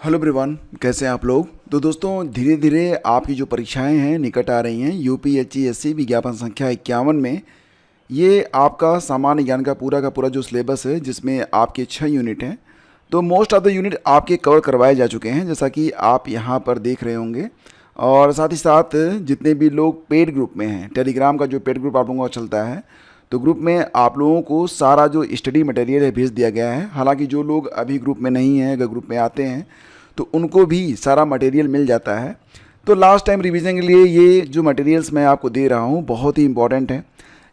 Hello everyone, कैसे हैं आप लोग। तो दोस्तों, धीरे धीरे आपकी जो परीक्षाएं हैं निकट आ रही हैं। यूपीएससी विज्ञापन संख्या 51 में ये आपका सामान्य ज्ञान का पूरा जो सिलेबस है, जिसमें आपके 6 यूनिट हैं, तो मोस्ट ऑफ द यूनिट आपके कवर करवाए जा चुके हैं, जैसा कि आप यहाँ पर देख रहे होंगे। और साथ ही साथ जितने भी लोग पेड ग्रुप में हैं, टेलीग्राम का जो पेड ग्रुप आप लोगों का चलता है, तो ग्रुप में आप लोगों को सारा जो स्टडी मटेरियल है भेज दिया गया है। हालांकि जो लोग अभी ग्रुप में नहीं हैं, अगर ग्रुप में आते हैं तो उनको भी सारा मटेरियल मिल जाता है। तो लास्ट टाइम रिवीजन के लिए ये जो मटेरियल्स मैं आपको दे रहा हूँ बहुत ही इंपॉर्टेंट है।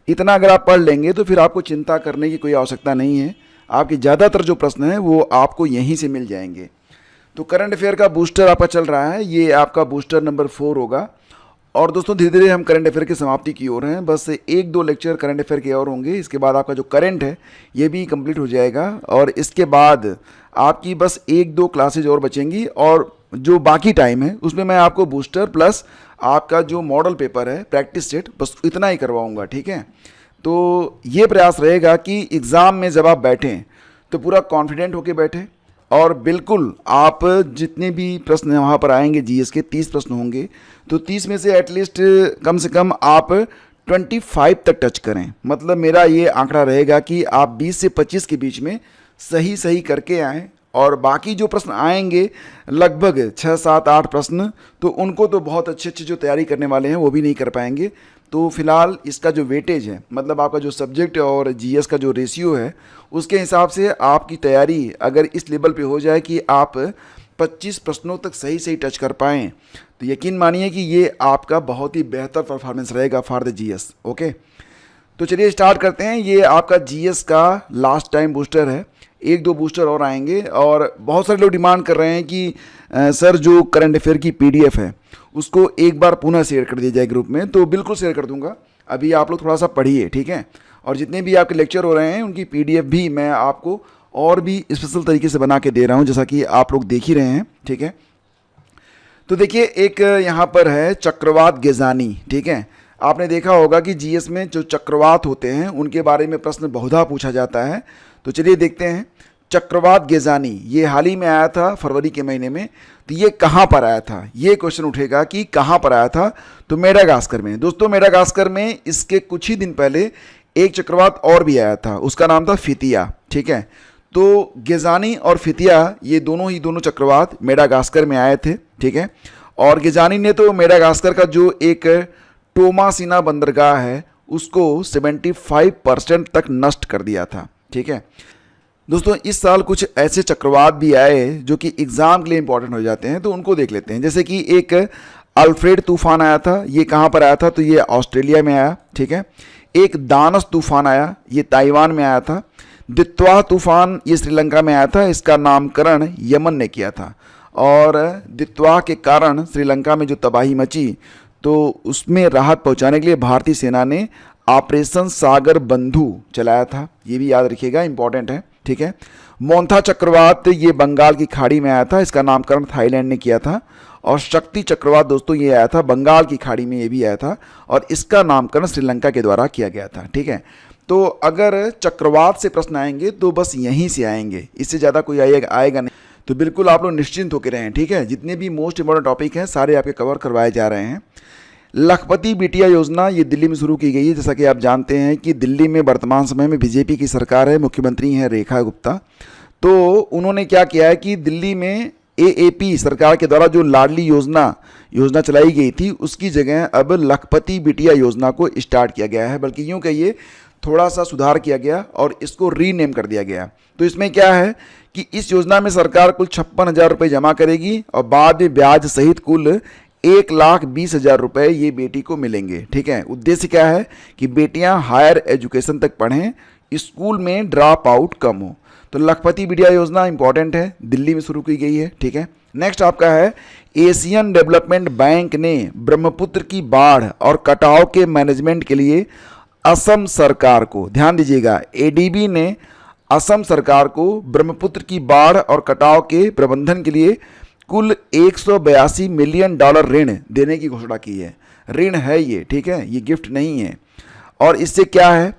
इतना अगर आप पढ़ लेंगे तो फिर आपको चिंता करने की कोई आवश्यकता नहीं है। आपके ज़्यादातर जो प्रश्न हैं वो आपको यहीं से मिल जाएंगे। तो करंट अफेयर का बूस्टर आपका चल रहा है, ये आपका बूस्टर नंबर 4 होगा। और दोस्तों, धीरे धीरे हम करंट अफेयर की समाप्ति की ओर हैं। बस 1-2 लेक्चर करंट अफेयर के और होंगे। इसके बाद आपका जो करंट है ये भी कंप्लीट हो जाएगा, और इसके बाद आपकी बस 1-2 क्लासेज और बचेंगी, और जो बाकी टाइम है उसमें मैं आपको बूस्टर प्लस आपका जो मॉडल पेपर है, प्रैक्टिस सेट, बस इतना ही करवाऊँगा। ठीक है। तो ये प्रयास रहेगा कि एग्ज़ाम में जब आप बैठें तो पूरा कॉन्फिडेंट होके बैठें, और बिल्कुल आप जितने भी प्रश्न वहाँ पर आएंगे, जीएस के 30 प्रश्न होंगे, तो 30 में से एटलीस्ट कम से कम आप 25 तक टच करें। मतलब मेरा ये आंकड़ा रहेगा कि आप 20 से 25 के बीच में सही सही करके आएँ। और बाकी जो प्रश्न आएंगे लगभग 6, 7, 8 प्रश्न, तो उनको तो बहुत अच्छे अच्छे जो तैयारी करने वाले हैं वो भी नहीं कर पाएंगे। तो फिलहाल इसका जो वेटेज है, मतलब आपका जो सब्जेक्ट और जीएस का जो रेशियो है, उसके हिसाब से आपकी तैयारी अगर इस लेवल पे हो जाए कि आप 25 प्रश्नों तक सही सही टच कर पाएँ, तो यकीन मानिए कि ये आपका बहुत ही बेहतर परफॉर्मेंस रहेगा फॉर द जीएस। ओके, तो चलिए स्टार्ट करते हैं। ये आपका जीएस का लास्ट टाइम बूस्टर है। 1-2 बूस्टर और आएंगे। और बहुत सारे लोग डिमांड कर रहे हैं कि सर जो करंट अफेयर की पीडीएफ है उसको एक बार पुनः शेयर कर दिया जाए ग्रुप में। तो बिल्कुल शेयर कर दूंगा। अभी आप लोग थोड़ा सा पढ़िए, ठीक है। और जितने भी आपके लेक्चर हो रहे हैं उनकी पीडीएफ भी मैं आपको और भी स्पेशल तरीके से बना के दे रहा हूँ, जैसा कि आप लोग देख ही रहे हैं। ठीक है। तो देखिए, एक यहाँ पर है चक्रवात गेजानी। ठीक है। आपने देखा होगा कि जीएस में जो चक्रवात होते हैं उनके बारे में प्रश्न बहुधा पूछा जाता है। तो चलिए देखते हैं। चक्रवात गेजानी ये हाल ही में आया था फरवरी के महीने में। तो ये कहाँ पर आया था, ये क्वेश्चन उठेगा कि कहाँ पर आया था। तो मेडागास्कर में। दोस्तों, मेडागास्कर में इसके कुछ ही दिन पहले एक चक्रवात और भी आया था, उसका नाम था फितिया। ठीक है। तो गेजानी और फितिया ये दोनों चक्रवात मेडागास्कर में आए थे। ठीक है। और गेजानी ने तो मेडागास्कर का जो एक टोमासिना बंदरगाह है उसको 75% तक नष्ट कर दिया था। ठीक है। दोस्तों, इस साल कुछ ऐसे चक्रवात भी आए जो कि एग्जाम के लिए इंपॉर्टेंट हो जाते हैं, तो उनको देख लेते हैं। जैसे कि एक अल्फ्रेड तूफान आया था। ये कहाँ पर आया था, तो ये ऑस्ट्रेलिया में आया। ठीक है। एक दानस तूफान आया, ये ताइवान में आया था। दित्वा तूफान ये श्रीलंका में आया था। इसका नामकरण यमन ने किया था। और दित्वा के कारण श्रीलंका में जो तबाही मची, तो उसमें राहत पहुंचाने के लिए भारतीय सेना ने ऑपरेशन सागर बंधु चलाया था। ये भी याद रखिएगा, इंपॉर्टेंट है। ठीक है। मोन्था चक्रवात ये बंगाल की खाड़ी में आया था। इसका नामकरण थाईलैंड ने किया था। और शक्ति चक्रवात दोस्तों ये आया था बंगाल की खाड़ी में, ये भी आया था, और इसका नामकरण श्रीलंका के द्वारा किया गया था। ठीक है। तो अगर चक्रवात से प्रश्न आएंगे तो बस यहीं से आएंगे, इससे ज़्यादा कोई आएगा नहीं। तो बिल्कुल आप लोग निश्चिंत होकर रहें। ठीक है। जितने भी मोस्ट इंपॉर्टेंट टॉपिक हैं सारे आपके कवर करवाए जा रहे हैं। लखपति बिटिया योजना ये दिल्ली में शुरू की गई है। जैसा कि आप जानते हैं कि दिल्ली में वर्तमान समय में बीजेपी की सरकार है, मुख्यमंत्री हैं रेखा गुप्ता। तो उन्होंने क्या किया है कि दिल्ली में एएपी सरकार के द्वारा जो लाडली योजना चलाई गई थी, उसकी जगह अब लखपति बिटिया योजना को स्टार्ट किया गया है। बल्कि यूँ कहिए थोड़ा सा सुधार किया गया और इसको रीनेम कर दिया गया। तो इसमें क्या है कि इस योजना में सरकार कुल 56,000 रुपये जमा करेगी, और बाद में ब्याज सहित कुल 1,20,000 रुपये ये बेटी को मिलेंगे। ठीक है। उद्देश्य क्या है कि बेटियां हायर एजुकेशन तक पढ़ें, स्कूल में ड्रॉप आउट कम हो। तो लखपति बिटिया योजना इंपॉर्टेंट है, दिल्ली में शुरू की गई है। ठीक है। नेक्स्ट आपका है एशियन डेवलपमेंट बैंक ने ब्रह्मपुत्र की बाढ़ और कटाव के मैनेजमेंट के लिए असम सरकार को, ध्यान दीजिएगा, एडीबी ने असम सरकार को ब्रह्मपुत्र की बाढ़ और कटाव के प्रबंधन के लिए कुल $182 मिलियन ऋण देने की घोषणा की है। ऋण है ये, ठीक है, ये गिफ्ट नहीं है। और इससे क्या है,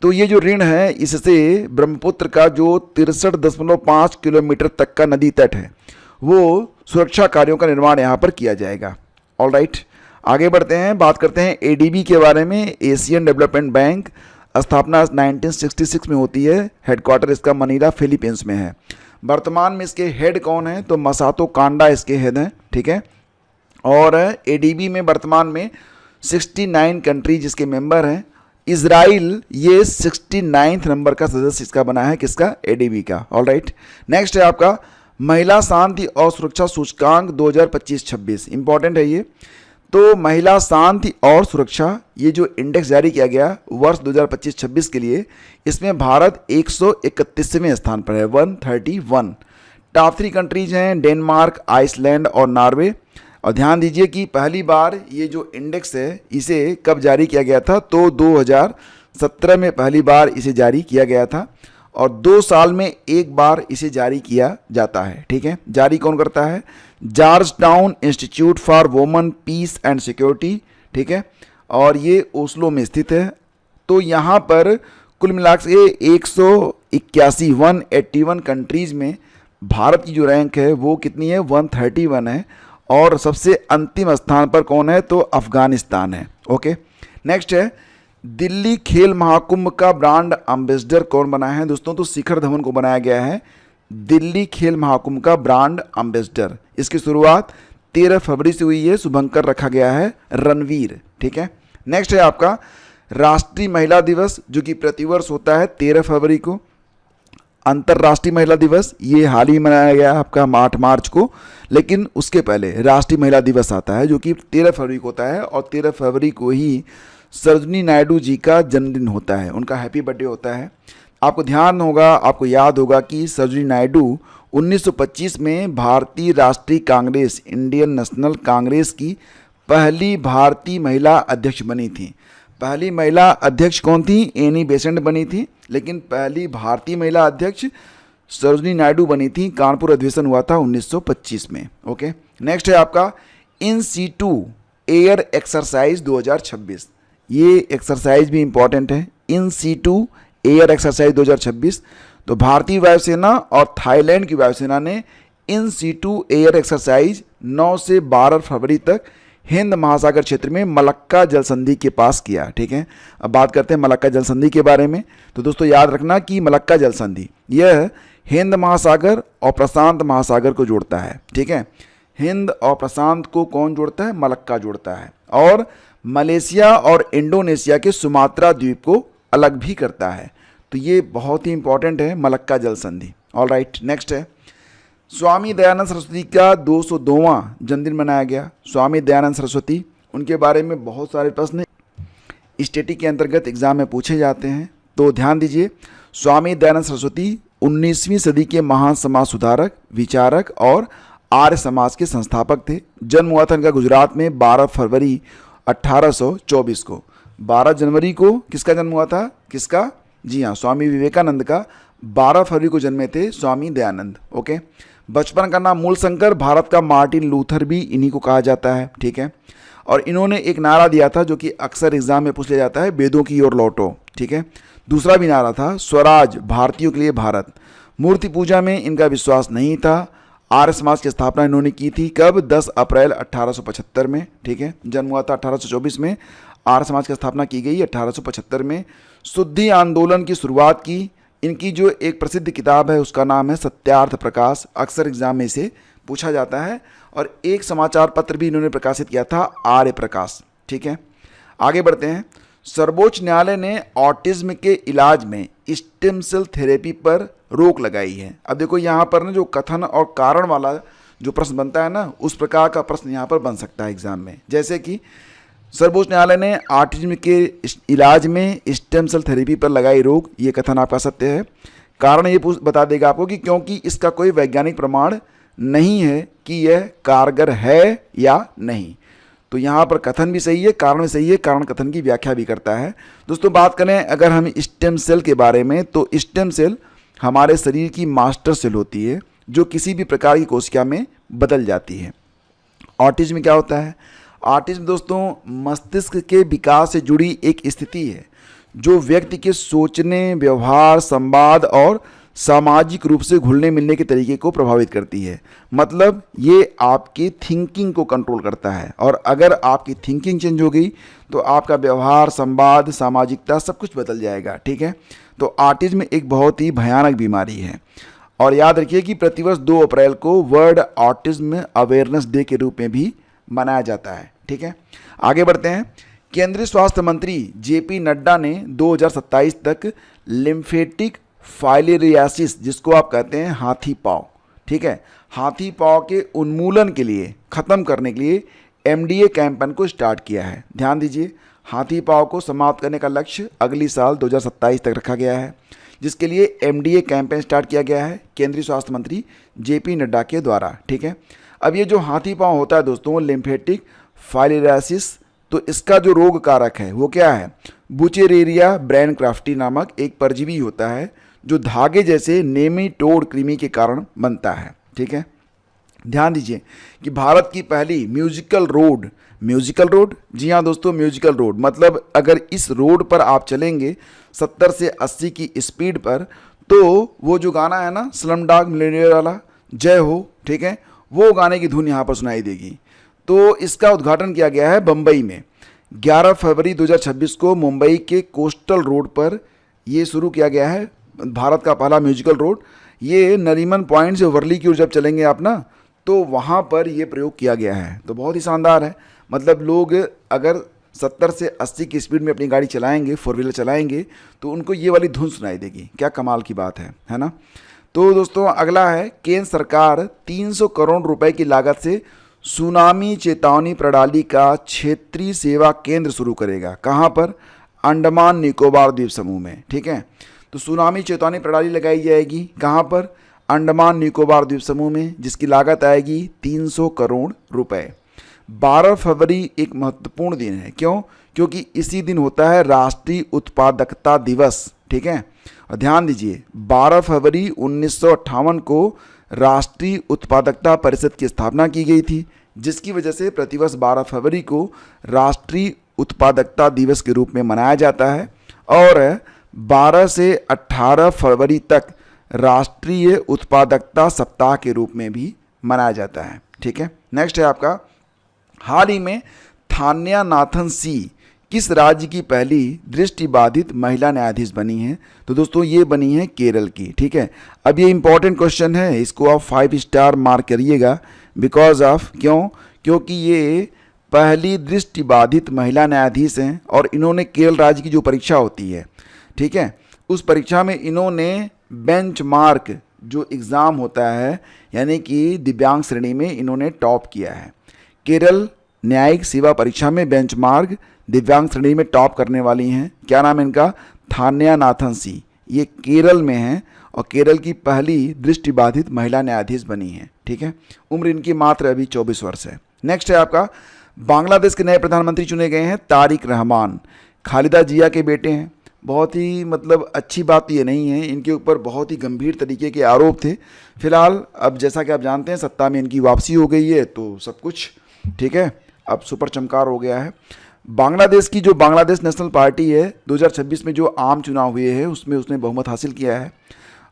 तो ये जो ऋण है इससे ब्रह्मपुत्र का जो 63.5 किलोमीटर तक का नदी तट है वो सुरक्षा कार्यों का निर्माण यहाँ पर किया जाएगा। ऑल राइट, आगे बढ़ते हैं, बात करते हैं एडीबी के बारे में। एशियन डेवलपमेंट बैंक, स्थापना 1966 में होती है, हेडक्वार्टर इसका मनीला फिलीपींस में है। वर्तमान में इसके हेड कौन है, तो मसातो कांडा इसके हेड हैं, ठीक है। और एडीबी में वर्तमान में 69 कंट्री जिसके मेंबर हैं। इजराइल ये 69 नंबर का सदस्य इसका बना है, किसका, एडीबी का। ऑल राइट, नेक्स्ट है आपका महिला शांति और सुरक्षा सूचकांक 2025-26, इंपॉर्टेंट है ये। तो महिला शांति और सुरक्षा ये जो इंडेक्स जारी किया गया वर्ष 2025-26 के लिए, इसमें भारत 131वें स्थान पर है, 131। टॉप 3 कंट्रीज हैं डेनमार्क, आइसलैंड और नॉर्वे। और ध्यान दीजिए कि पहली बार ये जो इंडेक्स है इसे कब जारी किया गया था, तो 2017 में पहली बार इसे जारी किया गया था, और 2 साल में एक बार इसे जारी किया जाता है, ठीक है। जारी कौन करता है, Georgetown institute for women peace and security, ठीक है, और ये ओस्लो में स्थित है। तो यहाँ पर कुल मिला के 181 कंट्रीज़ में भारत की जो रैंक है वो कितनी है, 131 है। और सबसे अंतिम स्थान पर कौन है, तो अफगानिस्तान है। ओके, नेक्स्ट है दिल्ली खेल महाकुंभ का ब्रांड एम्बेसडर कौन बना है दोस्तों, तो शिखर धवन को बनाया गया है दिल्ली खेल महाकुंभ का ब्रांड एम्बेसडर। इसकी शुरुआत 13 फरवरी से हुई है, शुभंकर रखा गया है रणवीर, ठीक है। नेक्स्ट है आपका राष्ट्रीय महिला दिवस, जो कि प्रतिवर्ष होता है 13 फरवरी को। अंतर्राष्ट्रीय महिला दिवस ये हाल ही मनाया गया आपका 8 मार्च को, लेकिन उसके पहले राष्ट्रीय महिला दिवस आता है जो कि 13 फरवरी को होता है। और 13 फरवरी को ही सरोजिनी नायडू जी का जन्मदिन होता है, उनका हैप्पी बर्थडे होता है। आपको ध्यान होगा, आपको याद होगा कि सरोजिनी नायडू 1925 में भारतीय राष्ट्रीय कांग्रेस, इंडियन नेशनल कांग्रेस की पहली भारतीय महिला अध्यक्ष बनी थी। पहली महिला अध्यक्ष कौन थी, एनी बेसेंट बनी थी, लेकिन पहली भारतीय महिला अध्यक्ष सरोजिनी नायडू बनी थी। कानपुर अधिवेशन हुआ था 1925 में। ओके, नेक्स्ट है आपका इन सीटू एयर एक्सरसाइज 2026। ये एक्सरसाइज भी इंपॉर्टेंट है, इन सीटू एयर एक्सरसाइज 2026। तो भारतीय वायुसेना और थाईलैंड की वायुसेना ने इन सीटू एयर एक्सरसाइज 9 से 12 फरवरी तक हिंद महासागर क्षेत्र में मलक्का जल संधि के पास किया, ठीक है। अब बात करते हैं मलक्का जल संधि के बारे में। तो दोस्तों याद रखना कि मलक्का जल संधि यह हिंद महासागर और प्रशांत महासागर को जोड़ता है, ठीक है। हिंद और प्रशांत को कौन जोड़ता है, मलक्का जोड़ता है, और मलेशिया और इंडोनेशिया के सुमात्रा द्वीप को अलग भी करता है। तो ये बहुत ही इंपॉर्टेंट है मलक्का जल संधि। ऑल राइट, नेक्स्ट है स्वामी दयानंद सरस्वती का 202वां जन्मदिन मनाया गया। स्वामी दयानंद सरस्वती, उनके बारे में बहुत सारे प्रश्न स्टैटिक के अंतर्गत एग्जाम में पूछे जाते हैं, तो ध्यान दीजिए। स्वामी दयानंद सरस्वती 19वीं सदी के महान समाज सुधारक, विचारक और आर्य समाज के संस्थापक थे। जन्म हुआ था इनका गुजरात में 12 फरवरी 1824 को। 12 जनवरी को किसका जन्म हुआ था, किसका, जी हाँ, स्वामी विवेकानंद का 12 फरवरी को जन्मे थे स्वामी दयानंद। ओके, बचपन का नाम मूलशंकर, भारत का मार्टिन लूथर भी इन्हीं को कहा जाता है, ठीक है। और इन्होंने एक नारा दिया था जो कि अक्सर एग्जाम में पूछ लिया जाता है, वेदों की ओर लौटो, ठीक है। दूसरा भी नारा था स्वराज, भारतीयों के लिए भारत। मूर्ति पूजा में इनका विश्वास नहीं था। आर्य समाज की स्थापना इन्होंने की थी कब, 10 अप्रैल 1875 में, ठीक है। जन्म हुआ था 1824 में, आर्य समाज की स्थापना की गई 1875 में। शुद्धि आंदोलन की शुरुआत की। इनकी जो एक प्रसिद्ध किताब है उसका नाम है सत्यार्थ प्रकाश, अक्सर एग्जाम में इसे पूछा जाता है। और एक समाचार पत्र भी इन्होंने प्रकाशित किया था, आर्य प्रकाश, ठीक है। आगे बढ़ते हैं। सर्वोच्च न्यायालय ने ऑटिज्म के इलाज में स्टेम सेल थेरेपी पर रोक लगाई है। अब देखो यहाँ पर ना जो कथन और कारण वाला जो प्रश्न बनता है ना, उस प्रकार का प्रश्न यहाँ पर बन सकता है एग्जाम में। जैसे कि सर्वोच्च न्यायालय ने ऑटिज्म के इलाज में स्टेम सेल थेरेपी पर लगाई रोक, ये कथन आपका सत्य है। कारण ये बता देगा आपको कि क्योंकि इसका कोई वैज्ञानिक प्रमाण नहीं है कि यह कारगर है या नहीं। तो यहाँ पर कथन भी सही है, कारण भी सही है, कारण कथन की व्याख्या भी करता है। दोस्तों बात करें अगर हम स्टेम सेल के बारे में, तो स्टेम सेल हमारे शरीर की मास्टर सेल होती है जो किसी भी प्रकार की कोशिका में बदल जाती है। ऑटिज्म क्या होता है, ऑटिज्म दोस्तों मस्तिष्क के विकास से जुड़ी एक स्थिति है जो व्यक्ति के सोचने, व्यवहार, संवाद और सामाजिक रूप से घुलने मिलने के तरीके को प्रभावित करती है। मतलब ये आपकी थिंकिंग को कंट्रोल करता है, और अगर आपकी थिंकिंग चेंज हो गई तो आपका व्यवहार, संवाद, सामाजिकता सब कुछ बदल जाएगा। ठीक है, तो ऑटिज्म एक बहुत ही भयानक बीमारी है। और याद रखिए कि प्रतिवर्ष 2 अप्रैल को वर्ल्ड ऑटिज्म अवेयरनेस डे के रूप में भी मनाया जाता है। ठीक है, आगे बढ़ते हैं। केंद्रीय स्वास्थ्य मंत्री जेपी नड्डा ने 2027 तक लिम्फेटिक फाइलेरियासिस, जिसको आप कहते हैं हाथी पाँव, ठीक है, हाथी पाँव के उन्मूलन के लिए, ख़त्म करने के लिए एमडीए कैंपेन को स्टार्ट किया है। ध्यान दीजिए, हाथी पाँव को समाप्त करने का लक्ष्य अगली साल 2027 तक रखा गया है, जिसके लिए एमडीए कैंपेन स्टार्ट किया गया है केंद्रीय स्वास्थ्य मंत्री जेपी नड्डा के द्वारा। ठीक है, अब ये जो हाथी पाँव होता है दोस्तों, लिम्फेटिक फाइलेरियासिस, तो इसका जो रोग कारक है वो क्या है? बुचेरेरिया ब्रैनक्राफ्टी नामक एक परजीवी होता है जो धागे जैसे नेमेटोड कृमि के कारण बनता है। ठीक है, ध्यान दीजिए कि भारत की पहली म्यूजिकल रोड, जी हाँ दोस्तों, म्यूजिकल रोड, मतलब अगर इस रोड पर आप चलेंगे 70 से 80 की स्पीड पर, तो वो जो गाना है ना स्लमडॉग मिलियनेयर वाला, जय हो, ठीक है, वो गाने की धुन यहाँ पर सुनाई देगी। तो इसका उद्घाटन किया गया है बम्बई में 11 फरवरी 2026 को। मुंबई के कोस्टल रोड पर ये शुरू किया गया है भारत का पहला म्यूजिकल रोड। ये नरीमन पॉइंट से वर्ली की ओर जब चलेंगे आप ना, तो वहाँ पर ये प्रयोग किया गया है। तो बहुत ही शानदार है, मतलब लोग अगर 70 से 80 की स्पीड में अपनी गाड़ी चलाएंगे, 4 व्हीलर चलाएंगे, तो उनको ये वाली धुन सुनाई देगी। क्या कमाल की बात है ना। तो दोस्तों अगला है, केंद्र सरकार 300 करोड़ रुपए की लागत से सुनामी चेतावनी प्रणाली का क्षेत्रीय सेवा केंद्र शुरू करेगा। कहाँ पर? अंडमान निकोबार द्वीप समूह में। ठीक है, तो सुनामी चेतावनी प्रणाली लगाई जाएगी कहाँ पर? अंडमान निकोबार द्वीप समूह में, जिसकी लागत आएगी 300 करोड़ रुपए। 12 फरवरी एक महत्वपूर्ण दिन है। क्यों? क्योंकि इसी दिन होता है राष्ट्रीय उत्पादकता दिवस। ठीक है, और ध्यान दीजिए 12 फरवरी 1958 को राष्ट्रीय उत्पादकता परिषद की स्थापना की गई थी, जिसकी वजह से प्रतिवर्ष 12 फरवरी को राष्ट्रीय उत्पादकता दिवस के रूप में मनाया जाता है, और 12 से 18 फरवरी तक राष्ट्रीय उत्पादकता सप्ताह के रूप में भी मनाया जाता है। ठीक है, नेक्स्ट है आपका, हाल ही में थान्या नाथन सी किस राज्य की पहली दृष्टिबाधित महिला न्यायाधीश बनी है? तो दोस्तों ये बनी है केरल की। ठीक है, अब ये इंपॉर्टेंट क्वेश्चन है, इसको आप 5 स्टार मार्क करिएगा। बिकॉज ऑफ, क्यों? क्योंकि ये पहली दृष्टिबाधित महिला न्यायाधीश हैं, और इन्होंने केरल राज्य की जो परीक्षा होती है, ठीक है, उस परीक्षा में इन्होंने बेंचमार्क जो एग्ज़ाम होता है, यानी कि दिव्यांग श्रेणी में इन्होंने टॉप किया है। केरल न्यायिक सेवा परीक्षा में बेंचमार्क दिव्यांग श्रेणी में टॉप करने वाली हैं। क्या नाम है इनका? थान्या नाथन सी। ये केरल में हैं और केरल की पहली दृष्टिबाधित महिला न्यायाधीश बनी है। ठीक है, उम्र इनकी मात्र अभी 24 वर्ष है। नेक्स्ट है आपका, बांग्लादेश के नए प्रधानमंत्री चुने गए हैं तारिक रहमान, खालिदा जिया के बेटे हैं। बहुत ही मतलब अच्छी बात ये नहीं है, इनके ऊपर बहुत ही गंभीर तरीके के आरोप थे। फिलहाल अब जैसा कि आप जानते हैं सत्ता में इनकी वापसी हो गई है, तो सब कुछ ठीक है, अब सुपर चमकार हो गया है। बांग्लादेश की जो बांग्लादेश नेशनल पार्टी है, 2026 में जो आम चुनाव हुए हैं उसमें उसने बहुमत हासिल किया है।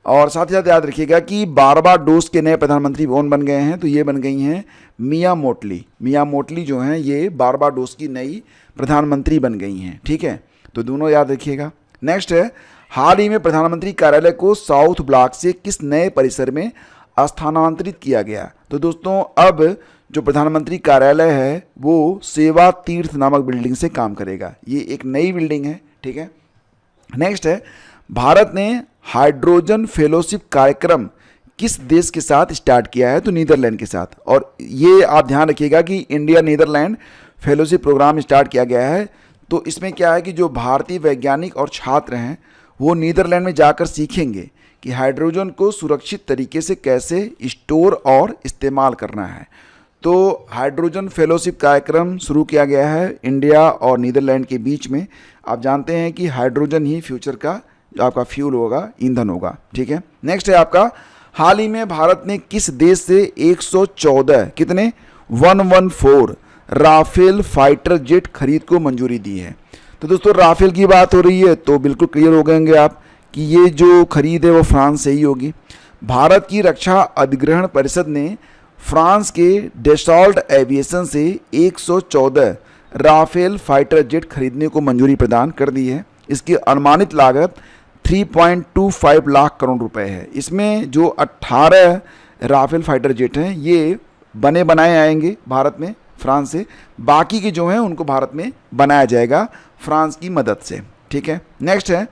और साथ ही साथ याद रखिएगा कि बारबाडोस के नए प्रधानमंत्री कौन बन गए हैं? तो ये बन गई हैं मिया मोटली। मिया मोटली जो हैं ये बारबाडोस की नई प्रधानमंत्री बन गई हैं। ठीक है, तो दोनों याद रखिएगा। नेक्स्ट है, हाल ही में प्रधानमंत्री कार्यालय को साउथ ब्लॉक से किस नए परिसर में स्थानांतरित किया गया? तो दोस्तों अब जो प्रधानमंत्री कार्यालय है वो सेवा तीर्थ नामक बिल्डिंग से काम करेगा। ये एक नई बिल्डिंग है। ठीक है, नेक्स्ट है, भारत ने हाइड्रोजन फेलोशिप कार्यक्रम किस देश के साथ स्टार्ट किया है? तो नीदरलैंड के साथ। और ये आप ध्यान रखिएगा कि India Netherland fellowship programme start किया गया है। तो इसमें क्या है कि जो भारतीय वैज्ञानिक और छात्र हैं वो नीदरलैंड में जाकर सीखेंगे कि हाइड्रोजन को सुरक्षित तरीके से कैसे स्टोर और इस्तेमाल करना है। तो हाइड्रोजन फेलोशिप कार्यक्रम शुरू किया गया है इंडिया और नीदरलैंड के बीच में। आप जानते हैं कि हाइड्रोजन ही फ्यूचर का जो आपका फ्यूल होगा, ईंधन होगा। ठीक है, नेक्स्ट है आपका, हाल ही में भारत ने किस देश से 114 कितने 114 राफेल फाइटर जेट खरीद को मंजूरी दी है? तो दोस्तों राफेल की बात हो रही है तो बिल्कुल क्लियर हो गएंगे आप कि ये जो खरीद है वो फ्रांस से ही होगी। भारत की रक्षा अधिग्रहण परिषद ने फ्रांस के डेसॉल्ट एविएशन से 114 राफेल फाइटर जेट खरीदने को मंजूरी प्रदान कर दी है। इसकी अनुमानित लागत 3.25 लाख करोड़ रुपए है। इसमें जो 18 राफेल फाइटर जेट हैं ये बने बनाए आएंगे भारत में फ्रांस से, बाकी के जो हैं उनको भारत में बनाया जाएगा फ्रांस की मदद से। ठीक है, नेक्स्ट है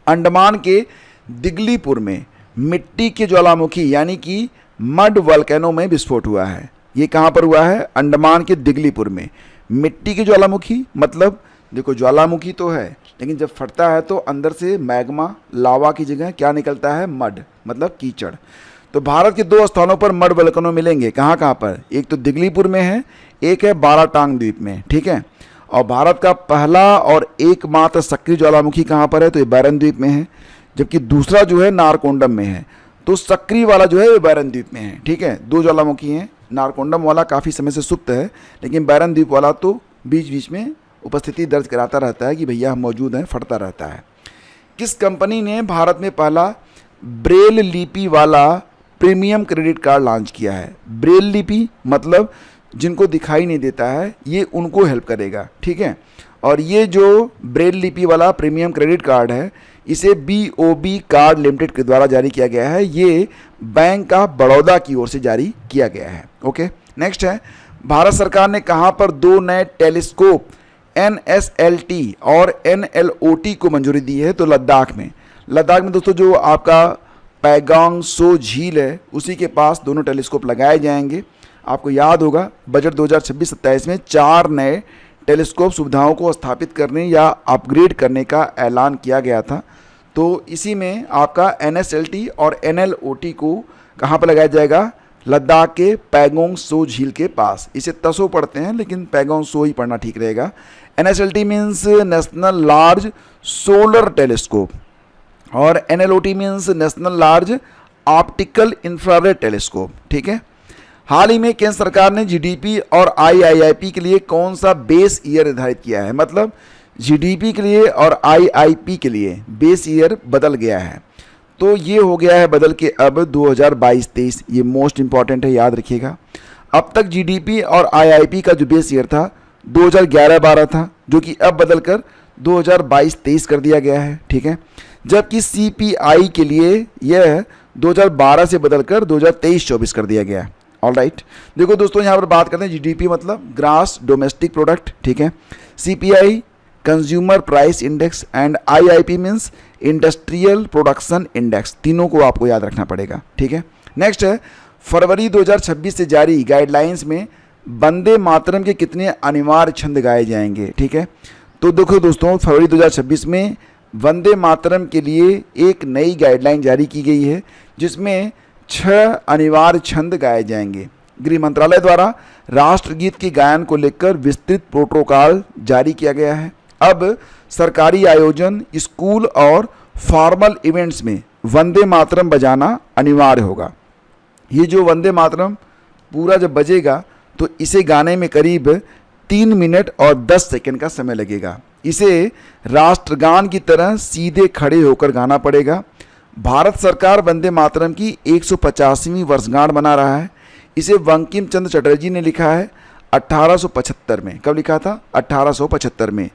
अंडमान के दिगलीपुर में मिट्टी के ज्वालामुखी यानी कि मड वल्केनो में विस्फोट हुआ है। ये कहाँ पर हुआ है? अंडमान के दिगलीपुर में। मिट्टी के ज्वालामुखी मतलब देखो ज्वालामुखी तो है लेकिन जब फटता है तो अंदर से मैग्मा लावा की जगह क्या निकलता है? मड मतलब कीचड़। तो भारत के 2 स्थानों पर मड वल्केनो मिलेंगे। कहाँ कहाँ पर? एक तो दिगलीपुर में है, एक है बाराटांग द्वीप में। ठीक है, और भारत का पहला और एकमात्र सक्रिय ज्वालामुखी कहाँ पर है? तो ये बैरन द्वीप में है, जबकि दूसरा जो है नारकोंडम में है। तो सक्रिय वाला जो है ये बैरन द्वीप में है। ठीक है, 2 ज्वालामुखी हैं, नारकोंडम वाला काफ़ी समय से सुप्त है लेकिन बैरन द्वीप वाला तो बीच बीच में उपस्थिति दर्ज कराता रहता है कि भैया हम मौजूद हैं, फटता रहता है। किस कंपनी ने भारत में पहला ब्रेल लिपि वाला प्रीमियम क्रेडिट कार्ड लॉन्च किया है? ब्रेल लिपि मतलब जिनको दिखाई नहीं देता है, ये उनको हेल्प करेगा। ठीक है, और ये जो ब्रेल लिपि वाला प्रीमियम क्रेडिट कार्ड है इसे BOB कार्ड लिमिटेड के द्वारा जारी किया गया है। ये बैंक ऑफ बड़ौदा की ओर से जारी किया गया है। ओके, नेक्स्ट है भारत सरकार ने कहाँ पर 2 नए टेलीस्कोप NSLT और NLOT को मंजूरी दी है? तो लद्दाख में। लद्दाख में दोस्तों जो आपका पैगोंग सो झील है उसी के पास दोनों टेलीस्कोप लगाए जाएंगे। आपको याद होगा बजट 2026-27 में 4 नए टेलीस्कोप सुविधाओं को स्थापित करने या अपग्रेड करने का ऐलान किया गया था। तो इसी में आपका NSLT और NLOT को कहाँ पर लगाया जाएगा? लद्दाख के पैगोंग सो झील के पास। इसे तसो पढ़ते हैं लेकिन पैगोंग सो ही पढ़ना ठीक रहेगा। NSLT means national large solar telescope और NLOT means national large optical infrared telescope. ठीक है, हाल ही में केंद्र सरकार ने GDP और IIP के लिए कौन सा बेस ईयर निर्धारित किया है? मतलब GDP के लिए और IIP के लिए बेस ईयर बदल गया है। तो ये हो गया है बदल के अब 2022-23। ये मोस्ट इंपॉर्टेंट है, याद रखिएगा। अब तक GDP और IIP का जो बेस ईयर था 2011-12 था, जो कि अब बदल कर 2022-23 कर दिया गया है। ठीक है, जबकि CPI के लिए यह 2012 से बदलकर 2023-24 कर दिया गया है। ऑल राइट, देखो दोस्तों यहाँ पर बात करते हैं GDP मतलब ग्रास डोमेस्टिक प्रोडक्ट। ठीक है, CPI consumer price index and IIP means industrial production index. तीनों को आपको याद रखना पड़ेगा। ठीक है, नेक्स्ट है फरवरी 2026 से जारी गाइडलाइंस में वंदे मातरम के कितने अनिवार्य छंद गाए जाएंगे? ठीक है, तो देखो दोस्तों फरवरी 2026 में वंदे मातरम के लिए एक नई गाइडलाइन जारी की गई है जिसमें 6 अनिवार्य छंद गाए जाएंगे। गृह मंत्रालय द्वारा राष्ट्रगीत के गायन को लेकर विस्तृत प्रोटोकॉल जारी किया गया है। अब सरकारी आयोजन, स्कूल और फॉर्मल इवेंट्स में वंदे मातरम बजाना अनिवार्य होगा। ये जो वंदे मातरम पूरा जब बजेगा तो इसे गाने में करीब 3 मिनट और 10 सेकंड का समय लगेगा। इसे राष्ट्रगान की तरह सीधे खड़े होकर गाना पड़ेगा। भारत सरकार वंदे मातरम की 150वीं वर्षगांठ मना रहा है। इसे बंकिम चंद्र चटर्जी ने लिखा है 1875 में। कब लिखा था? 1875 में।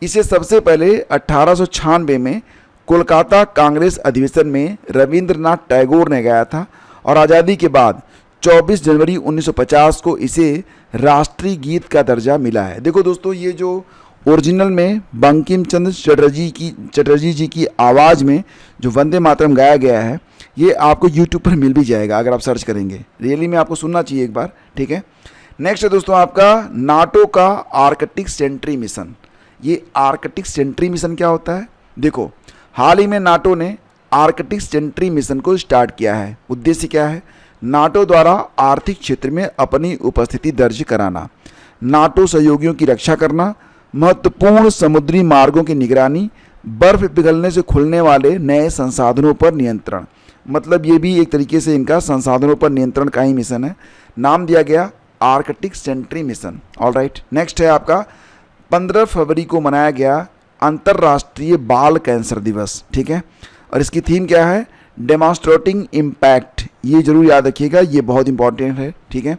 इसे सबसे पहले 1896 में कोलकाता कांग्रेस अधिवेशन में रविंद्रनाथ टैगोर ने गाया था और आज़ादी के बाद 24 जनवरी 1950 को इसे राष्ट्रीय गीत का दर्जा मिला है। देखो दोस्तों ये जो ओरिजिनल में बंकिम चंद्र चटर्जी जी की आवाज़ में जो वंदे मातरम गाया गया है ये आपको यूट्यूब पर मिल भी जाएगा अगर आप सर्च करेंगे। रियली में आपको सुनना चाहिए एक बार। ठीक है, नेक्स्ट है दोस्तों आपका नाटो का आर्कटिक सेंट्री मिशन। ये आर्कटिक सेंट्री मिशन क्या होता है? देखो हाल ही में नाटो ने आर्कटिक सेंट्री मिशन को स्टार्ट किया है। उद्देश्य क्या है? नाटो द्वारा आर्थिक क्षेत्र में अपनी उपस्थिति दर्ज कराना, नाटो सहयोगियों की रक्षा करना, महत्वपूर्ण समुद्री मार्गों की निगरानी, बर्फ पिघलने से खुलने वाले नए संसाधनों पर नियंत्रण। मतलब ये भी एक तरीके से इनका संसाधनों पर नियंत्रण का ही मिशन है। नाम दिया गया Arctic sentry mission. All right, next है आपका 15 फरवरी को मनाया गया अंतर्राष्ट्रीय बाल कैंसर दिवस। ठीक है, और इसकी थीम क्या है, डेमोन्स्ट्रेटिंग इम्पैक्ट। ये जरूर याद रखिएगा, ये बहुत इंपॉर्टेंट है, ठीक है।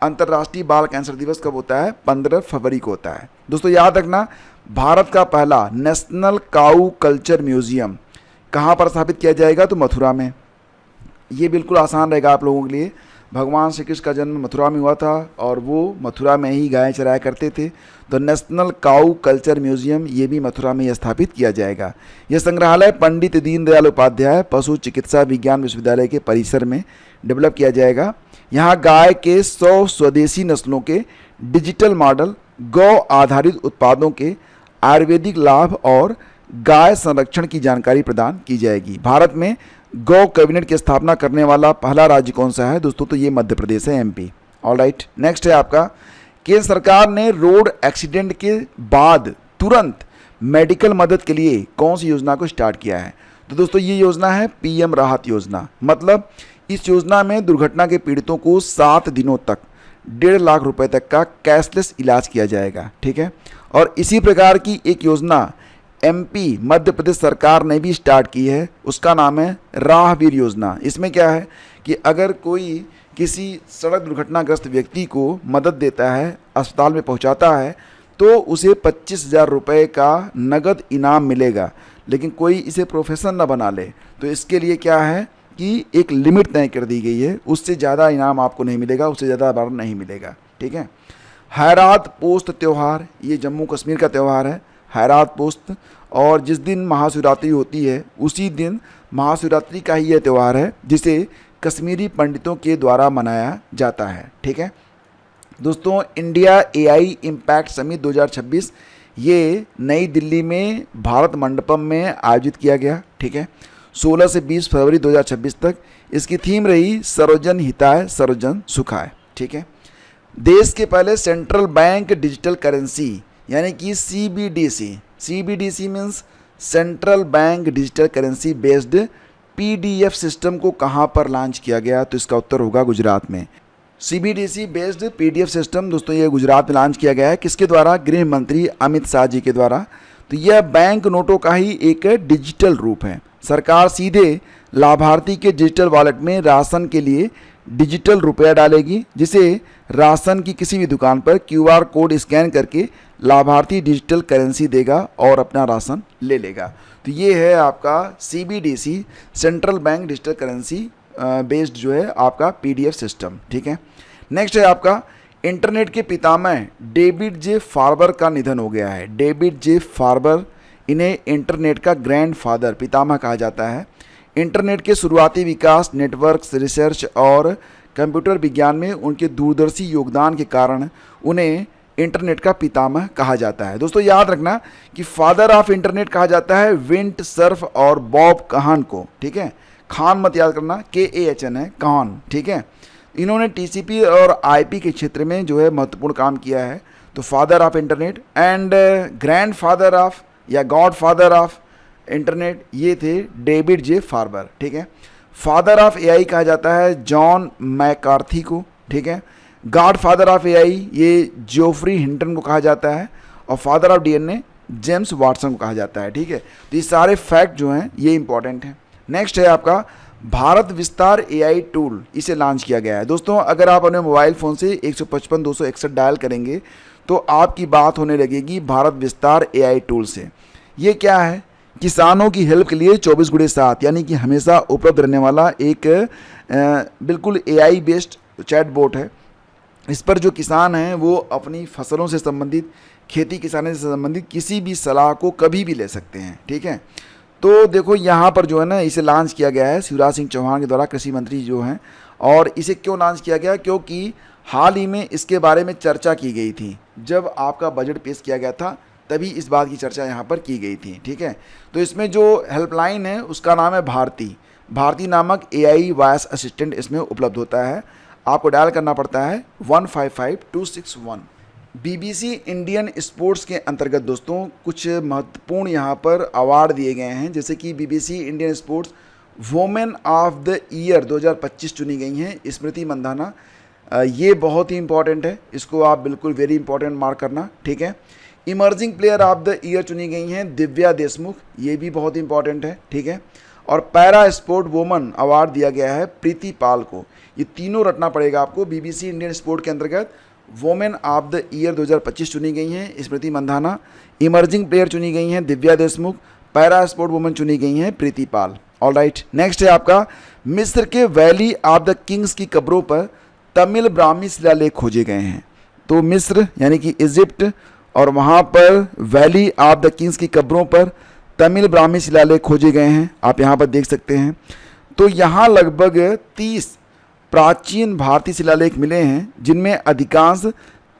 अंतर्राष्ट्रीय बाल कैंसर दिवस कब होता है, 15 फरवरी को होता है। दोस्तों याद रखना, भारत का पहला नेशनल काऊ कल्चर म्यूजियम कहाँ पर स्थापित किया जाएगा, तो मथुरा में। ये बिल्कुल आसान रहेगा आप लोगों के लिए। भगवान श्री कृष्ण का जन्म मथुरा में हुआ था और वो मथुरा में ही गायें चराया करते थे, तो नेशनल काऊ कल्चर म्यूजियम ये भी मथुरा में स्थापित किया जाएगा। यह संग्रहालय पंडित दीनदयाल उपाध्याय पशु चिकित्सा विज्ञान विश्वविद्यालय के परिसर में डेवलप किया जाएगा। यहाँ गाय के 100 स्वदेशी नस्लों के डिजिटल मॉडल, गौ आधारित उत्पादों के आयुर्वेदिक लाभ और गाय संरक्षण की जानकारी प्रदान की जाएगी। भारत में गौ कैबिनेट की स्थापना करने वाला पहला राज्य कौन सा है दोस्तों, तो ये मध्य प्रदेश है, एमपी। ऑलराइट, नेक्स्ट है आपका, केंद्र सरकार ने रोड एक्सीडेंट के बाद तुरंत मेडिकल मदद के लिए कौन सी योजना को स्टार्ट किया है, तो दोस्तों ये योजना है पीएम राहत योजना। मतलब इस योजना में दुर्घटना के पीड़ितों को 7 दिनों तक 1.5 लाख रुपए तक का कैशलेस इलाज किया जाएगा, ठीक है। और इसी प्रकार की एक योजना एमपी मध्य प्रदेश सरकार ने भी स्टार्ट की है, उसका नाम है राहवीर योजना। इसमें क्या है कि अगर कोई किसी सड़क दुर्घटनाग्रस्त व्यक्ति को मदद देता है, अस्पताल में पहुंचाता है, तो उसे 25,000 रुपये का नगद इनाम मिलेगा। लेकिन कोई इसे प्रोफेशन न बना ले तो इसके लिए क्या है कि एक लिमिट तय कर दी गई है, उससे ज़्यादा इनाम आपको नहीं मिलेगा, उससे ज़्यादा बार नहीं मिलेगा, ठीक है। हैरात पोस्त त्यौहार, ये जम्मू कश्मीर का त्यौहार है, हैरात पोस्त, और जिस दिन महाशिवरात्रि होती है उसी दिन महाशिवरात्रि का ही यह त्यौहार है जिसे कश्मीरी पंडितों के द्वारा मनाया जाता है, ठीक है। दोस्तों इंडिया एआई इम्पैक्ट समिट 2026 ये नई दिल्ली में भारत मंडपम में आयोजित किया गया, ठीक है, 16 से 20 फरवरी 2026 तक। इसकी थीम रही सर्वजन हिताय सर्वजन सुखाय, ठीक है। देश के पहले सेंट्रल बैंक डिजिटल करेंसी यानी कि CBDC means central bank digital currency based PDF system को कहां पर लॉन्च किया गया, तो इसका उत्तर होगा गुजरात में। सीबीडीसी बेस्ड पीडीएफ सिस्टम दोस्तों ये गुजरात में लॉन्च किया गया है, किसके द्वारा, गृह मंत्री अमित शाह जी के द्वारा। तो यह बैंक नोटों का ही एक डिजिटल रूप है। सरकार सीधे लाभार्थी के डिजिटल वॉलेट में राशन के लिए डिजिटल रुपया डालेगी, जिसे राशन की किसी भी दुकान पर क्यूआर कोड स्कैन करके लाभार्थी डिजिटल करेंसी देगा और अपना राशन ले लेगा। तो ये है आपका CBDC central bank digital currency based जो है आपका पीडीएफ सिस्टम, ठीक है। नेक्स्ट है आपका, इंटरनेट के पितामह डेविड जे फार्बर का निधन हो गया है। डेविड जे फार्बर, इन्हें इंटरनेट का ग्रैंड फादर, पितामह कहा जाता है। इंटरनेट के शुरुआती विकास, नेटवर्क्स, रिसर्च और कंप्यूटर विज्ञान में उनके दूरदर्शी योगदान के कारण उन्हें इंटरनेट का पितामह कहा जाता है। दोस्तों याद रखना कि फादर ऑफ इंटरनेट कहा जाता है विंट सर्फ और बॉब कहान को, ठीक है। खान मत याद करना, KAHN है, कान, ठीक है। इन्होंने TCP और IP के क्षेत्र में जो है महत्वपूर्ण काम किया है। तो father of internet and grand father of या गॉड फादर ऑफ इंटरनेट ये थे डेविड जे फार्बर, ठीक है। फादर ऑफ AI कहा जाता है जॉन मैकार्थी को, ठीक है। गॉड फादर ऑफ AI ये जोफ्री हिंटन को कहा जाता है और father of DNA James Watson को कहा जाता है, ठीक है। तो ये सारे फैक्ट जो हैं ये इंपॉर्टेंट हैं। नेक्स्ट है आपका भारत विस्तार AI टूल, इसे लॉन्च किया गया है। दोस्तों अगर आप अपने मोबाइल फ़ोन से 155-261 डायल करेंगे तो आपकी बात होने लगेगी भारत विस्तार AI टूल से। ये क्या है, किसानों की हेल्प के लिए 24/7 यानी कि हमेशा उपलब्ध रहने वाला एक बिल्कुल AI बेस्ड चैट बोट है। इस पर जो किसान हैं वो अपनी फसलों से संबंधित, खेती किसानी से संबंधित किसी भी सलाह को कभी भी ले सकते हैं, ठीक है। तो देखो यहाँ पर जो है ना इसे लॉन्च किया गया है शिवराज सिंह चौहान के द्वारा, कृषि मंत्री जो हैं। और इसे क्यों लॉन्च किया गया, क्योंकि हाल ही में इसके बारे में चर्चा की गई थी। जब आपका बजट पेश किया गया था तभी इस बात की चर्चा यहाँ पर की गई थी, ठीक है। तो इसमें जो हेल्पलाइन है उसका नाम है भारती नामक AI वॉइस असिस्टेंट इसमें उपलब्ध होता है। आपको डायल करना पड़ता है 155261। BBC इंडियन स्पोर्ट्स के अंतर्गत दोस्तों कुछ महत्वपूर्ण यहाँ पर अवार्ड दिए गए हैं, जैसे कि BBC Indian sports women of the year 2025 चुनी गई हैं स्मृति मंधाना। ये बहुत ही इंपॉर्टेंट है, इसको आप बिल्कुल वेरी इंपॉर्टेंट मार्क करना, ठीक है। Emerging player of the year चुनी गई हैं दिव्या देशमुख, ये भी बहुत इंपॉर्टेंट है, ठीक है। और पैरा स्पोर्ट वुमन अवार्ड दिया गया है प्रीति पाल को। ये तीनों रटना पड़ेगा आपको। बीबीसी इंडियन स्पोर्ट के अंतर्गत वोमेन ऑफ द ईयर 2025 चुनी गई हैं स्मृति मंधाना, इमर्जिंग प्लेयर चुनी गई हैं Divya Deshmukh, para sport woman चुनी गई हैं प्रीति पाल। ऑल राइट, नेक्स्ट है आपका मिस्र के वैली ऑफ द किंग्स की कब्रों पर तमिल ब्राह्मी शिलालेख खोजे गए हैं। तो मिस्र यानी कि इजिप्ट और वहाँ पर वैली ऑफ द किंग्स की कब्रों पर तमिल ब्राह्मी शिलालेख खोजे गए हैं, आप यहाँ पर देख सकते हैं। तो यहाँ लगभग 30 प्राचीन भारतीय शिलालेख मिले हैं, जिनमें अधिकांश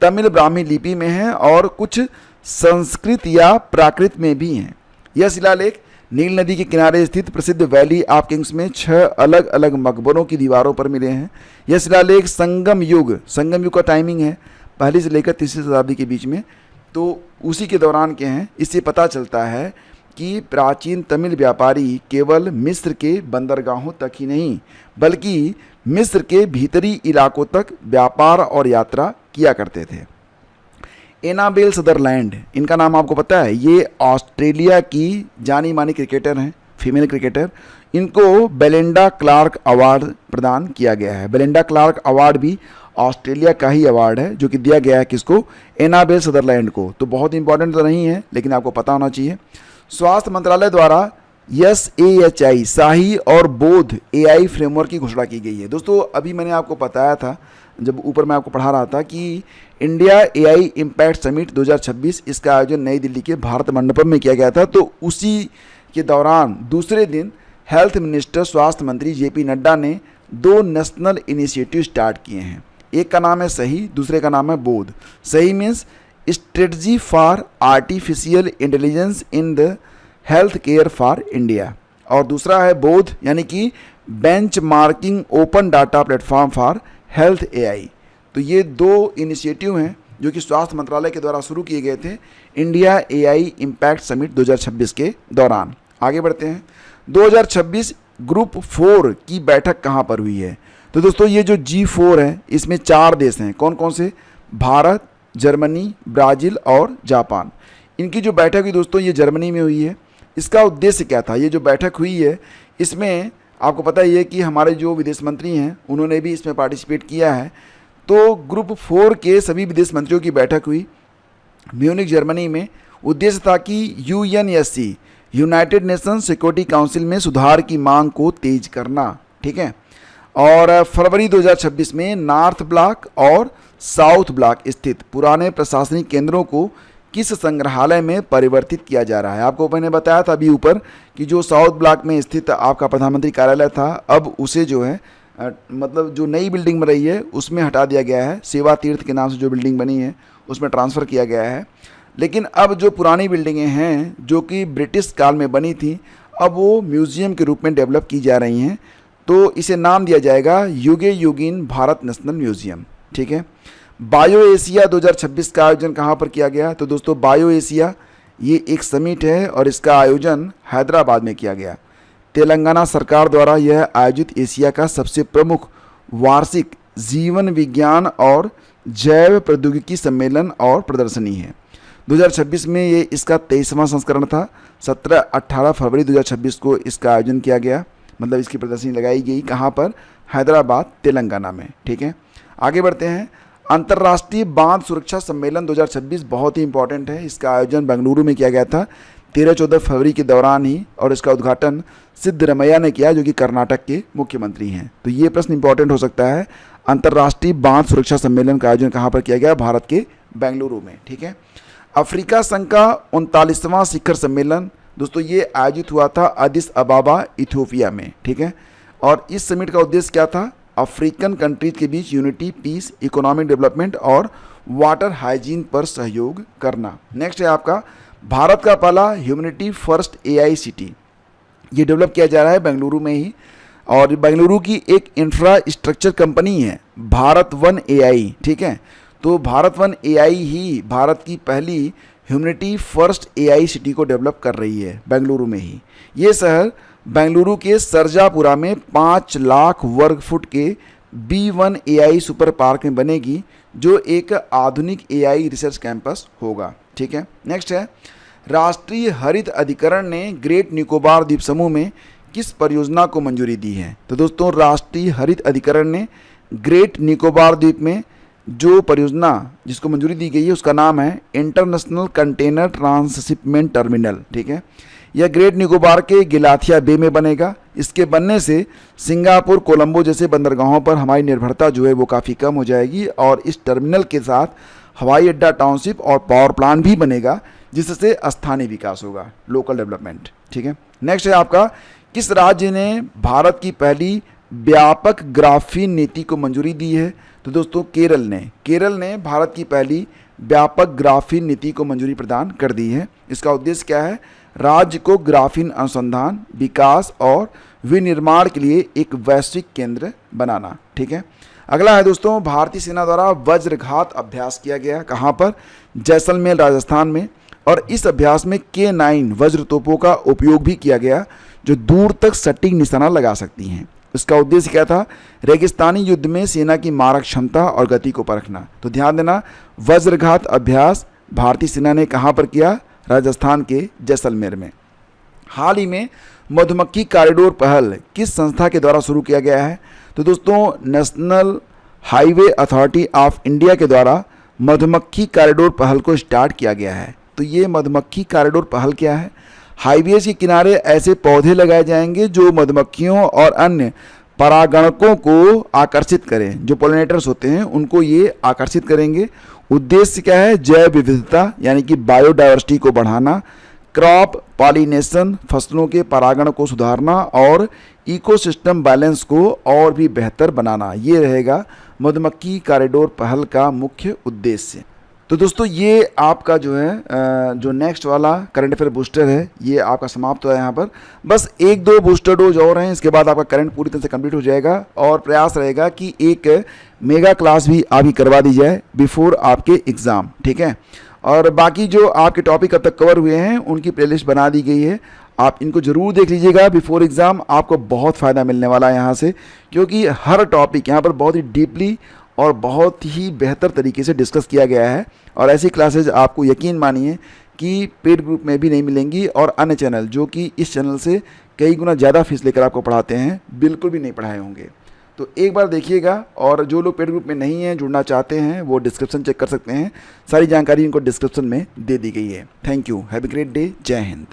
तमिल ब्राह्मी लिपि में हैं और कुछ संस्कृत या प्राकृत में भी हैं। यह शिलालेख नील नदी के किनारे स्थित प्रसिद्ध वैली ऑफ किंग्स में 6 अलग अलग मकबरों की दीवारों पर मिले हैं। यह शिलालेख संगम युग का टाइमिंग है पहली से लेकर तीसरी शताब्दी के बीच में, तो उसी के दौरान के हैं। इससे पता चलता है कि प्राचीन तमिल व्यापारी केवल मिस्र के बंदरगाहों तक ही नहीं बल्कि मिस्र के भीतरी इलाकों तक व्यापार और यात्रा किया करते थे। एनाबेल सदरलैंड, इनका नाम आपको पता है, ये ऑस्ट्रेलिया की जानी मानी क्रिकेटर हैं, फीमेल क्रिकेटर। इनको बेलिंडा क्लार्क अवार्ड प्रदान किया गया है। बेलिंडा क्लार्क अवार्ड भी ऑस्ट्रेलिया का ही अवार्ड है, जो कि दिया गया है किसको? एनाबेल सदरलैंड को। तो बहुत इंपॉर्टेंट तो नहीं है, लेकिन आपको पता होना चाहिए। स्वास्थ्य मंत्रालय द्वारा SAHI शाही और बोध AI फ्रेमवर्क की घोषणा की गई है। दोस्तों अभी मैंने आपको बताया था, जब ऊपर मैं आपको पढ़ा रहा था, कि इंडिया AI इम्पैक्ट समिट 2026 इसका आयोजन नई दिल्ली के भारत मंडपम में किया गया था। तो उसी के दौरान दूसरे दिन हेल्थ मिनिस्टर स्वास्थ्य मंत्री JP नड्डा ने 2 नेशनल इनिशिएटिव स्टार्ट किए हैं। एक का नाम है सही, दूसरे का नाम है बोध। सही means strategy for artificial intelligence in the health care for India, और दूसरा है बोध यानी कि benchmarking open data platform for health AI। तो ये 2 इनिशिएटिव हैं जो कि स्वास्थ्य मंत्रालय के द्वारा शुरू किए गए थे इंडिया AI इम्पैक्ट समिट 2026 के दौरान। आगे बढ़ते हैं। 2026 ग्रुप 4 की बैठक कहाँ पर हुई है? तो दोस्तों ये जो G4 है, इसमें 4 देश हैं। कौन कौन से? भारत, जर्मनी, ब्राज़ील और जापान। इनकी जो बैठक हुई दोस्तों, ये जर्मनी में हुई है। इसका उद्देश्य क्या था? ये जो बैठक हुई है, इसमें आपको पता ही है कि हमारे जो विदेश मंत्री हैं उन्होंने भी इसमें पार्टिसिपेट किया है। तो ग्रुप 4 के सभी विदेश मंत्रियों की बैठक हुई म्यूनिख जर्मनी में। उद्देश्य था कि UNSC United nation security council में सुधार की मांग को तेज करना, ठीक है। और फरवरी 2026 में नॉर्थ ब्लॉक और साउथ ब्लॉक स्थित पुराने प्रशासनिक केंद्रों को किस संग्रहालय में परिवर्तित किया जा रहा है? आपको मैंने बताया था अभी ऊपर कि जो साउथ ब्लॉक में स्थित आपका प्रधानमंत्री कार्यालय था, अब उसे जो है मतलब जो नई बिल्डिंग बन रही है उसमें हटा दिया गया है। सेवा तीर्थ के नाम से जो बिल्डिंग बनी है उसमें ट्रांसफ़र किया गया है। लेकिन अब जो पुरानी बिल्डिंगें हैं जो कि ब्रिटिश काल में बनी थी, अब वो म्यूज़ियम के रूप में डेवलप की जा रही हैं। तो इसे नाम दिया जाएगा युगे युगीन भारत नेशनल म्यूज़ियम, ठीक है। बायो एशिया 2026 का आयोजन कहाँ पर किया गया? तो दोस्तों बायो एशिया ये एक समिट है और इसका आयोजन हैदराबाद में किया गया। तेलंगाना सरकार द्वारा यह आयोजित एशिया का सबसे प्रमुख वार्षिक जीवन विज्ञान और जैव प्रौद्योगिकी सम्मेलन और प्रदर्शनी है। 2026 में ये इसका 23वां संस्करण था। 17-18 फरवरी 2026 को इसका आयोजन किया गया, मतलब इसकी प्रदर्शनी लगाई गई। कहाँ पर? हैदराबाद, तेलंगाना में, ठीक है। आगे बढ़ते हैं। अंतर्राष्ट्रीय बांध सुरक्षा सम्मेलन 2026 बहुत ही इंपॉर्टेंट है। इसका आयोजन बेंगलुरु में किया गया था 13-14 फरवरी के दौरान ही, और इसका उद्घाटन सिद्धरमैया ने किया जो कि कर्नाटक के मुख्यमंत्री हैं। तो ये प्रश्न इंपॉर्टेंट हो सकता है। अंतर्राष्ट्रीय बांध सुरक्षा सम्मेलन का आयोजन कहाँ पर किया गया? भारत के बेंगलुरु में, ठीक है। अफ्रीका संघ का 39वां शिखर सम्मेलन दोस्तों ये आयोजित हुआ था अदिस अबाबा इथियोपिया में, ठीक है। और इस समिट का उद्देश्य क्या था? अफ्रीकन कंट्रीज के बीच यूनिटी, पीस, इकोनॉमिक डेवलपमेंट और वाटर हाइजीन पर सहयोग करना। नेक्स्ट है आपका भारत का पहला ह्यूमैनिटी फर्स्ट AI सिटी। ये डेवलप किया जा रहा है बेंगलुरु में ही, और बेंगलुरु की एक इंफ्रास्ट्रक्चर कंपनी है भारत वन AI, ठीक है। तो भारत वन AI ही भारत की पहली ह्यूमैनिटी फर्स्ट AI सिटी को डेवलप कर रही है बेंगलुरु में ही। ये शहर बेंगलुरु के सरजापुरा में 5 लाख वर्ग फुट के B1 AI सुपर पार्क में बनेगी, जो एक आधुनिक AI रिसर्च कैंपस होगा, ठीक है। नेक्स्ट है राष्ट्रीय हरित अधिकरण ने ग्रेट निकोबार द्वीप समूह में किस परियोजना को मंजूरी दी है? तो दोस्तों राष्ट्रीय हरित अधिकरण ने ग्रेट निकोबार द्वीप में जो परियोजना जिसको मंजूरी दी गई है उसका नाम है इंटरनेशनल कंटेनर ट्रांसशिपमेंट टर्मिनल। ठीक है, यह ग्रेट निकोबार के गिलाथिया बे में बनेगा। इसके बनने से सिंगापुर, कोलंबो जैसे बंदरगाहों पर हमारी निर्भरता जो है वो काफ़ी कम हो जाएगी और इस टर्मिनल के साथ हवाई अड्डा, टाउनशिप और पावर प्लांट भी बनेगा, जिससे स्थानीय विकास होगा, लोकल डेवलपमेंट। ठीक है, नेक्स्ट है आपका, किस राज्य ने भारत की पहली व्यापक ग्राफीन नीति को मंजूरी दी है? तो दोस्तों केरल ने भारत की पहली व्यापक ग्राफीन नीति को मंजूरी प्रदान कर दी है। इसका उद्देश्य क्या है? राज्य को ग्राफीन अनुसंधान, विकास और विनिर्माण के लिए एक वैश्विक केंद्र बनाना। ठीक है, अगला है दोस्तों, भारतीय सेना द्वारा वज्रघात अभ्यास किया गया। कहाँ पर? जैसलमेर, राजस्थान में। और इस अभ्यास में K9 वज्र तोपों का उपयोग भी किया गया, जो दूर तक सटीक निशाना लगा सकती हैं। इसका उद्देश्य क्या था? रेगिस्तानी युद्ध में सेना की मारक क्षमता और गति को परखना। तो ध्यान देना, वज्रघात अभ्यास भारतीय सेना ने कहाँ पर किया? राजस्थान के जैसलमेर में। हाल ही में मधुमक्खी कॉरिडोर पहल किस संस्था के द्वारा शुरू किया गया है? तो दोस्तों national highway authority of India के द्वारा मधुमक्खी कॉरिडोर पहल को स्टार्ट किया गया है। तो ये मधुमक्खी कॉरिडोर पहल क्या है? हाईवेज के किनारे ऐसे पौधे लगाए जाएंगे जो मधुमक्खियों और अन्य परागणकों को आकर्षित करें, जो पोलिनेटर्स होते हैं उनको ये आकर्षित करेंगे। उद्देश्य क्या है? जैव विविधता यानी कि बायोडाइवर्सिटी को बढ़ाना, क्रॉप पॉलिनेशन फसलों के परागण को सुधारना और इकोसिस्टम बैलेंस को और भी बेहतर बनाना। ये रहेगा मधुमक्खी कॉरिडोर पहल का मुख्य उद्देश्य। तो दोस्तों ये आपका जो है जो नेक्स्ट वाला करंट अफेयर बूस्टर है ये आपका समाप्त हुआ है। यहाँ पर बस 1-2 बूस्टर डोज और हैं, इसके बाद आपका करंट पूरी तरह से कंप्लीट हो जाएगा और प्रयास रहेगा कि एक मेगा क्लास भी अभी करवा दी जाए बिफोर आपके एग्ज़ाम। ठीक है, और बाकी जो आपके टॉपिक अब तक कवर हुए हैं उनकी प्लेलिस्ट बना दी गई है, आप इनको ज़रूर देख लीजिएगा बिफोर एग्ज़ाम। आपको बहुत फ़ायदा मिलने वाला है यहाँ से, क्योंकि हर टॉपिक यहाँ पर बहुत ही डीपली और बहुत ही बेहतर तरीके से डिस्कस किया गया है। और ऐसी क्लासेज आपको यकीन मानिए कि पेड ग्रुप में भी नहीं मिलेंगी और अन्य चैनल जो कि इस चैनल से कई गुना ज़्यादा फीस लेकर आपको पढ़ाते हैं बिल्कुल भी नहीं पढ़ाए होंगे। तो एक बार देखिएगा, और जो लोग पेड ग्रुप में नहीं हैं, जुड़ना चाहते हैं, वो डिस्क्रिप्शन चेक कर सकते हैं, सारी जानकारी इनको डिस्क्रिप्शन में दे दी गई है। Thank you, have a great day, जय हिंद।